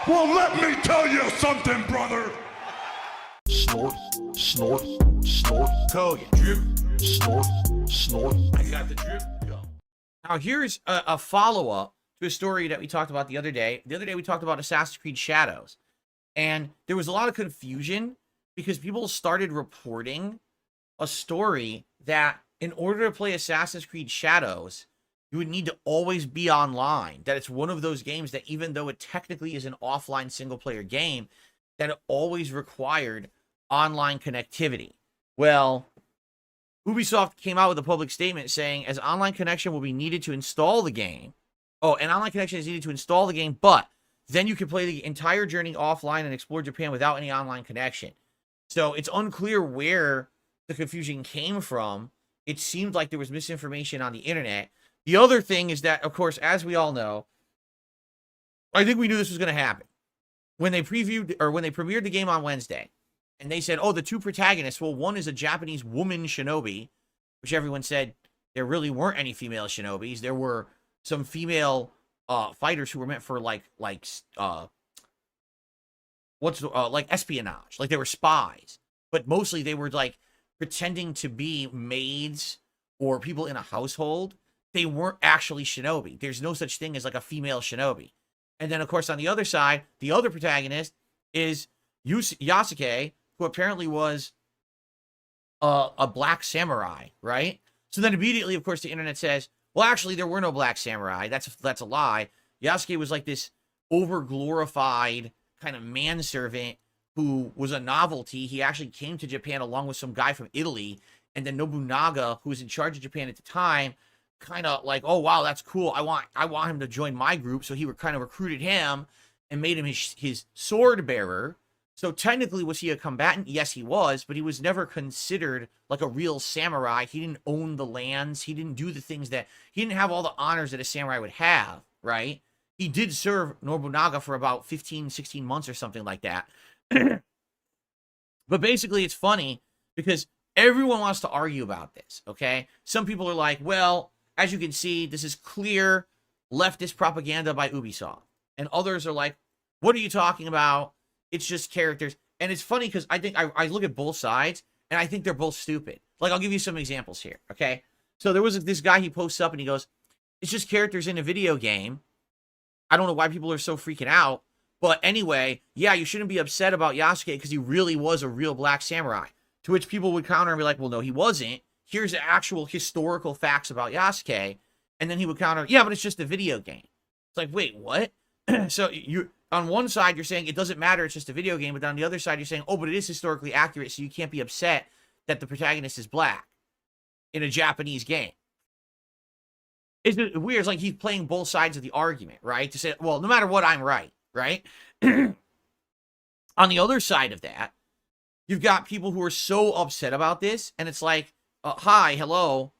Well, let me tell you something, brother. Snort, snort, snort. Kogan. Drip. Snort, snort. I got the drip. Go. Now, here's a follow-up to a story that we talked about the other day. The other day, we talked about Assassin's Creed Shadows. And there was a lot of confusion because people started reporting a story that in order to play Assassin's Creed Shadows, you would need to always be online. That it's one of those games that even though it technically is an offline single-player game, that it always required online connectivity. Well, Ubisoft came out with a public statement saying, as online connection will be needed to install the game. Oh, an online connection is needed to install the game, but then you can play the entire journey offline and explore Japan without any online connection. So it's unclear where the confusion came from. It seemed like there was misinformation on the internet. The other thing is that, of course, as we all know, I think we knew this was going to happen. When they previewed, or when they premiered the game on Wednesday, and they said, oh, the two protagonists, well, one is a Japanese woman shinobi, which everyone said there really weren't any female shinobis. There were some female fighters who were meant for like espionage, like they were spies, but mostly they were like pretending to be maids or people in a household. They weren't actually shinobi. There's no such thing as like a female shinobi. And then, of course, on the other side, the other protagonist is Yasuke, who apparently was a black samurai, right? So then immediately, of course, the internet says, well, actually, there were no black samurai. That's a lie. Yasuke was like this over-glorified kind of manservant who was a novelty. He actually came to Japan along with some guy from Italy. And then Nobunaga, who was in charge of Japan at the time, kind of like, oh, wow, that's cool. I want him to join my group. So he kind of recruited him and made him his sword bearer. So technically, was he a combatant? Yes, he was, but he was never considered like a real samurai. He didn't own the lands. He didn't do the things that, he didn't have all the honors that a samurai would have, right? He did serve Nobunaga for about 15, 16 months or something like that. But basically, it's funny because everyone wants to argue about this, okay? Some people are like, well, as you can see, this is clear leftist propaganda by Ubisoft. And others are like, what are you talking about? It's just characters. And it's funny because I think I look at both sides and I think they're both stupid. Like, I'll give you some examples here, okay? So there was this guy, he posts up and he goes, it's just characters in a video game. I don't know why people are so freaking out. But anyway, yeah, you shouldn't be upset about Yasuke because he really was a real black samurai. To which people would counter and be like, well, no, he wasn't. Here's the actual historical facts about Yasuke. And then he would counter, yeah, but it's just a video game. It's like, wait, what? So you, on one side, you're saying it doesn't matter, it's just a video game. But on the other side, you're saying, oh, but it is historically accurate, so you can't be upset that the protagonist is black in a Japanese game. It's weird. It's like he's playing both sides of the argument, right? To say, well, no matter what, I'm right, right? On the other side of that, you've got people who are so upset about this, and it's like, hi, hello,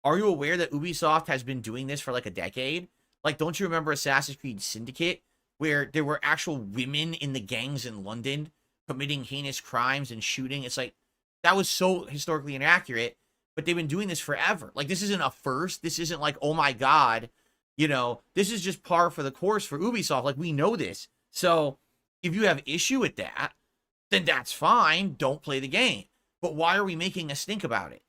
are you aware that Ubisoft has been doing this for like a decade? Like, don't you remember Assassin's Creed Syndicate, where there were actual women in the gangs in London committing heinous crimes and shooting? It's like, that was so historically inaccurate, but they've been doing this forever. Like, this isn't a first. This isn't like, oh my God, you know, this is just par for the course for Ubisoft. Like, we know this. So if you have issue with that, then that's fine. Don't play the game. But why are we making a stink about it?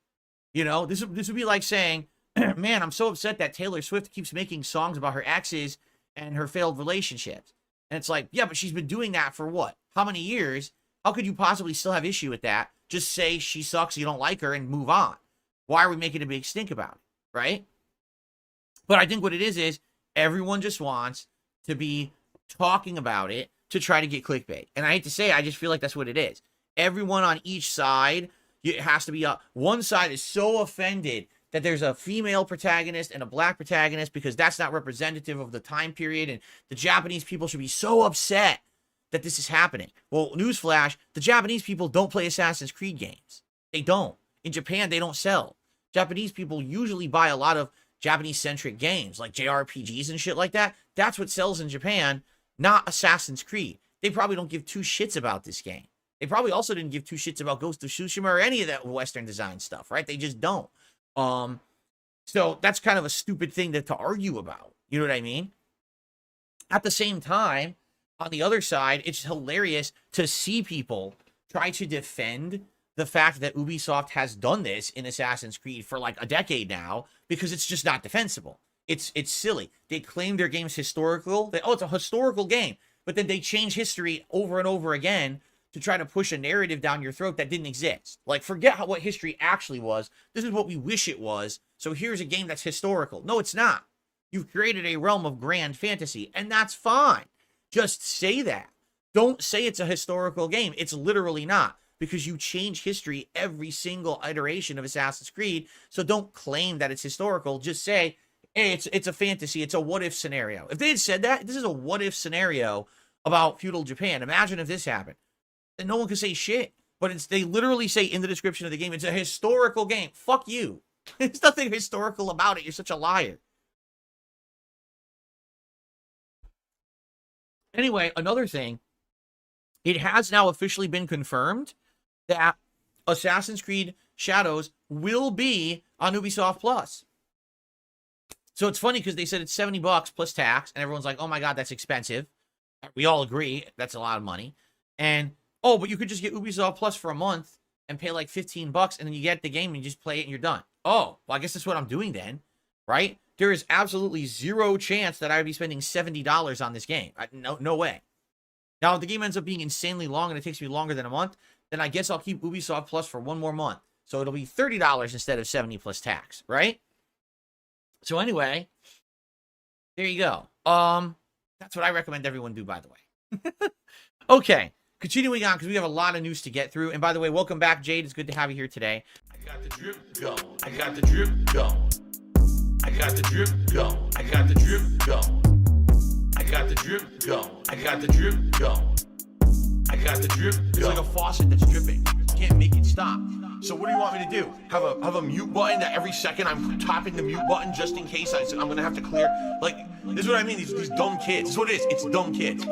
You know, this would be like saying, man, I'm so upset that Taylor Swift keeps making songs about her exes and her failed relationships. And it's like, yeah, but she's been doing that for what? How many years? How could you possibly still have issue with that? Just say she sucks, you don't like her, and move on. Why are we making a big stink about it, right? But I think what it is everyone just wants to be talking about it to try to get clickbait. And I hate to say it, I just feel like that's what it is. Everyone on each side, it has to be one side is so offended that there's a female protagonist and a black protagonist because that's not representative of the time period, and the Japanese people should be so upset that this is happening. Well, newsflash, the Japanese people don't play Assassin's Creed games. They don't. In Japan, they don't sell. Japanese people usually buy a lot of Japanese-centric games, like JRPGs and shit like that. That's what sells in Japan, not Assassin's Creed. They probably don't give two shits about this game. They probably also didn't give two shits about Ghost of Tsushima or any of that Western design stuff, right? They just don't. So that's kind of a stupid thing to argue about. You know what I mean? At the same time, on the other side, it's hilarious to see people try to defend the fact that Ubisoft has done this in Assassin's Creed for like a decade now, because it's just not defensible. It's silly. They claim their game's historical. It's a historical game, but then they change history over and over again to try to push a narrative down your throat that didn't exist. Like, forget what history actually was. This is what we wish it was. So here's a game that's historical. No, it's not. You've created a realm of grand fantasy, and that's fine. Just say that. Don't say it's a historical game. It's literally not, because you change history every single iteration of Assassin's Creed. So don't claim that it's historical. Just say, hey, it's a fantasy. It's a what-if scenario. If they had said that, this is a what-if scenario about feudal Japan. Imagine if this happened. Then no one could say shit. But they literally say in the description of the game, it's a historical game. Fuck you. There's nothing historical about it. You're such a liar. Anyway, another thing, it has now officially been confirmed that Assassin's Creed Shadows will be on Ubisoft Plus. So it's funny because they said it's $70 plus tax, and everyone's like, oh my God, that's expensive. We all agree that's a lot of money. And, oh, but you could just get Ubisoft Plus for a month and pay like $15, and then you get the game and you just play it and you're done. Oh, well, I guess that's what I'm doing then, right? There is absolutely zero chance that I would be spending $70 on this game. No way. Now, if the game ends up being insanely long and it takes me longer than a month, then I guess I'll keep Ubisoft Plus for one more month. So it'll be $30 instead of $70 plus tax, right? So anyway, there you go. That's what I recommend everyone do, by the way. Okay, continuing on, because we have a lot of news to get through. And by the way, welcome back, Jade. It's good to have you here today. I got the drip going. I got the drip going. I got the drip going. I got the drip going. I got the drip going. I got the drip going. I got the drip going. It's like a faucet that's dripping. You can't make it stop. So what do you want me to do? Have a mute button that every second I'm tapping the mute button just in case I'm gonna have to clear? Like, this is what I mean. These dumb kids. This is what it is. It's dumb kids.